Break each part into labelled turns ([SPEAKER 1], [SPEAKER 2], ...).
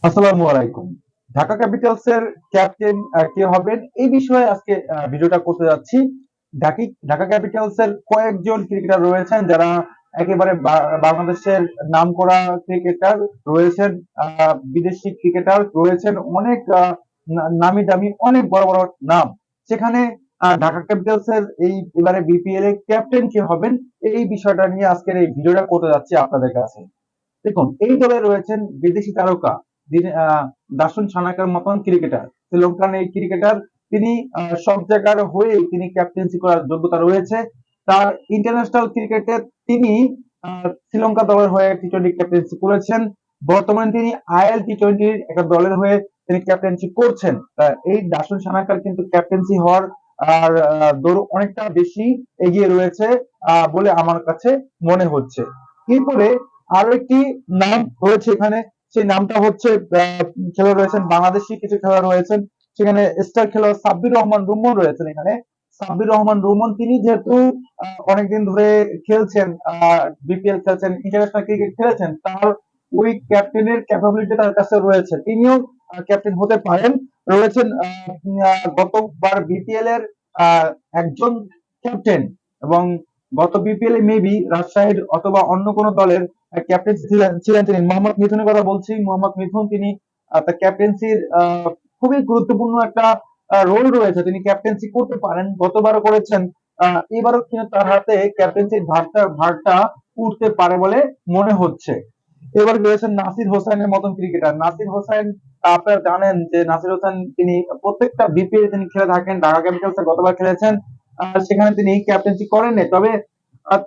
[SPEAKER 1] আসসালামু আলাইকুম। ঢাকা ক্যাপিটালস এর ক্যাপ্টেন কে হবেন এই বিষয়ে আজকে ভিডিওটা করতে যাচ্ছি। ঢাকা ক্যাপিটালস এর কয়েকজন ক্রিকেটার রয়েছেন যারা একেবারে বাংলাদেশের নামকরা ক্রিকেটার রয়েছেন, বিদেশি ক্রিকেটার রয়েছেন, অনেক নামি দামি অনেক বড় বড় নাম। সেখানে ঢাকা ক্যাপিটালস এর এই এবারে বিপিএল এর ক্যাপ্টেন কে হবেন এই বিষয়টা নিয়ে আজকের এই ভিডিওটা করতে যাচ্ছি আপনাদের কাছে। দেখুন, এই দলে রয়েছেন বিদেশি তারকা দাসুন সানাকার মতন ক্রিকেটার, শ্রীলঙ্কান এই ক্রিকেটার। তিনি সব জায়গার হয়ে তিনি ক্যাপ্টেন্সি করার যোগ্যতা রয়েছে তার। ইন্টারন্যাশনাল ক্রিকেটে তিনি শ্রীলঙ্কা দলের হয়ে টি-20 ক্যাপ্টেন্সি করেছেন। বর্তমানে তিনি IL-T20 একটা দলের হয়ে তিনি ক্যাপ্টেন্সি করছেন। এই দাসুন সানাকার কিন্তু ক্যাপ্টেন্সি হওয়ার আর দৌড় অনেকটা বেশি এগিয়ে রয়েছে বলে আমার কাছে মনে হচ্ছে। এরপরে আরো একটি নাম রয়েছে এখানে, সেই নামটা হচ্ছে খেলোয়াড় রয়েছেন বাংলাদেশি কিছু খেলোয়াড় রয়েছেন। সেখানে স্টার খেলোয়াড় সাব্বির রহমান রুমন রয়েছেন এখানে। সাব্বির রহমান রুমন তিনি যেহেতু অনেকদিন ধরে খেলছেন, বিপিএল খেলছেন, ইন্টারন্যাশনাল ক্রিকেট খেলেছেন, তার ওই ক্যাপ্টেনের ক্যাপাবিলিটি তার কাছে রয়েছে, তিনিও ক্যাপ্টেন হতে পারেন। রয়েছেন গতবার বিপিএল এর একজন ক্যাপ্টেন, এবং গত বিপিএল এ মেবি রাজশাহীর অথবা অন্য কোনো দলের ক্যাপ্টেন ছিলেন তিনি। মোহাম্মদ মিথুনের কথা বলছি। মোহাম্মদ মিথুন তিনি তার ক্যাপ্টেন্সির খুবই গুরুত্বপূর্ণ একটা রোল রয়েছে, তিনি ক্যাপ্টেন্সি করতে পারেন, গতবারও করেছেন। এবারও কিন্তু তার হাতে ক্যাপ্টেন্সির ভারটা উঠতে পারে বলে মনে হচ্ছে। এবার রয়েছেন নাসির হোসেনের মতন ক্রিকেটার। নাসির হোসেন, আপনারা জানেন যে নাসির হোসেন তিনি প্রত্যেকটা বিপিএল তিনি খেলে থাকেন। ঢাকা ক্যাপিটালসে গতবার খেলেছেন, সেখানে তিনি ক্যাপ্টেন্সি করেননি, তবে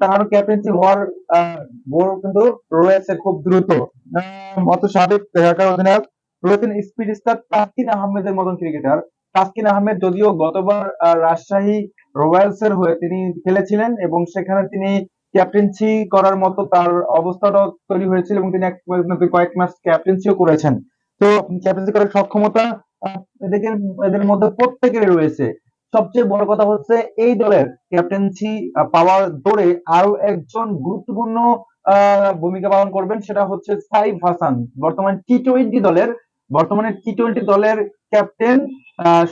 [SPEAKER 1] তার ক্যাপ্টেন্সি হওয়ার গোল কিন্তু রয়েছে খুব দ্রুত। মত সাবেক ঢাকার অধিনায়ক রয়েছেন স্পিড স্টার তাসকিন আহমেদের মতন ক্রিকেটার। তাসকিন আহমেদ যদিও গতবার রাজশাহী রয়্যালস এর হয়ে তিনি খেলেছিলেন এবং সেখানে তিনি ক্যাপ্টেন্সি করার মতো তার অবস্থাটাও তৈরি হয়েছিল এবং তিনি কয়েক ম্যাচ ক্যাপ্টেন্সিও করেছেন। তো ক্যাপ্টেন্সি করার সক্ষমতা এদের এদের মধ্যে প্রত্যেকেরই রয়েছে। সবচেয়ে বড় কথা হচ্ছে এই দলের ক্যাপ্টেন্সি পাওয়ার দৌড়ে আরো একজন গুরুত্বপূর্ণ ভূমিকা পালন করবেন, সেটা হচ্ছে সাইফ হাসান। বর্তমানে টি-20 দলের ক্যাপ্টেন,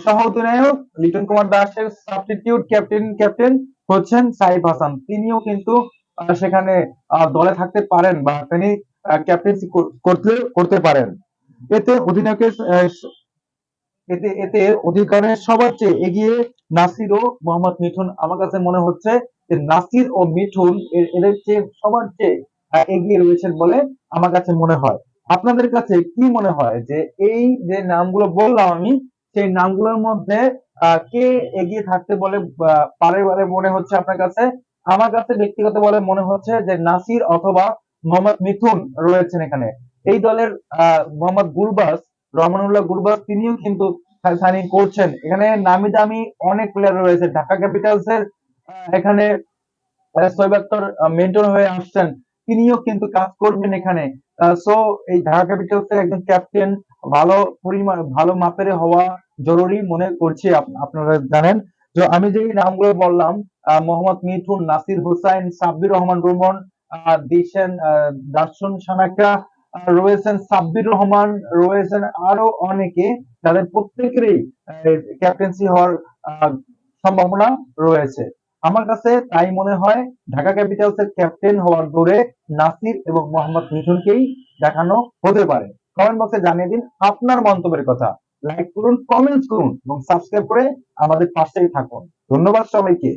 [SPEAKER 1] সহ অধিনায়ক লিটন কুমার দাসের সাবস্টিটিউট ক্যাপ্টেন হচ্ছেন সাইফ হাসান। তিনিও কিন্তু সেখানে দলে থাকতে পারেন বা তিনি ক্যাপ্টেন্সি করতে পারেন। এতে অধিনায়কের এতে এতে অধিকারের সবার চেয়ে এগিয়ে নাসির ও মোহাম্মদ মিঠুন। আমার কাছে মনে হচ্ছে যে নাসির ও মিঠুন এদের চেয়ে সবার চেয়ে এগিয়ে রয়েছেন বলে আমার কাছে মনে হয়। আপনাদের কাছে কি মনে হয় যে এই যে নামগুলো বললাম আমি, সেই নামগুলোর মধ্যে কে এগিয়ে থাকতে বলে পারে বলে মনে হচ্ছে আপনার কাছে? আমার কাছে ব্যক্তিগত বলে মনে হচ্ছে যে নাসির অথবা মোহাম্মদ মিঠুন রয়েছেন এখানে। এই দলের মোহাম্মদ গুরবাজ, রহমানুল্লাহ গুরবাজ, তিনিও কিন্তু সাইনিং করছেন। এখানে নামি দামি অনেক প্লেয়ার রয়েছে। ঢাকা ক্যাপিটালস এর এখানে শোয়েব আখতার মেন্টর হয়ে আসছেন, তিনিও কিন্তু কাজ করবেন এখানে। সো এই ঢাকা ক্যাপিটালস এর একজন ক্যাপ্টেন ভালো পরিমাণ ভালো মাপের হওয়া জরুরি মনে করছি। আপনারা জানেন যে আমি যে নামগুলো বললাম, মোহাম্মদ মিঠুন, নাসির হোসাইন, সাব্বির রহমান রুমন, দাসুন সানাকা রয়েছেন, সাব্বির রহমান রয়েছেন, আরো অনেকে, যাদের প্রত্যেকেরই ক্যাপ্টেন্সি হওয়ার সম্ভাবনা রয়েছে। আমার কাছে তাই মনে হয় ঢাকা ক্যাপিটালস এর ক্যাপ্টেন হওয়ার দৌড়ে নাসির এবং মোহাম্মদ মিঠুনকেই দেখানো হতে পারে। কমেন্ট বক্সে জানিয়ে দিন আপনার মন্তব্যের কথা। লাইক করুন, কমেন্টস করুন এবং সাবস্ক্রাইব করে আমাদের পাশেই থাকুন। ধন্যবাদ সবাইকে।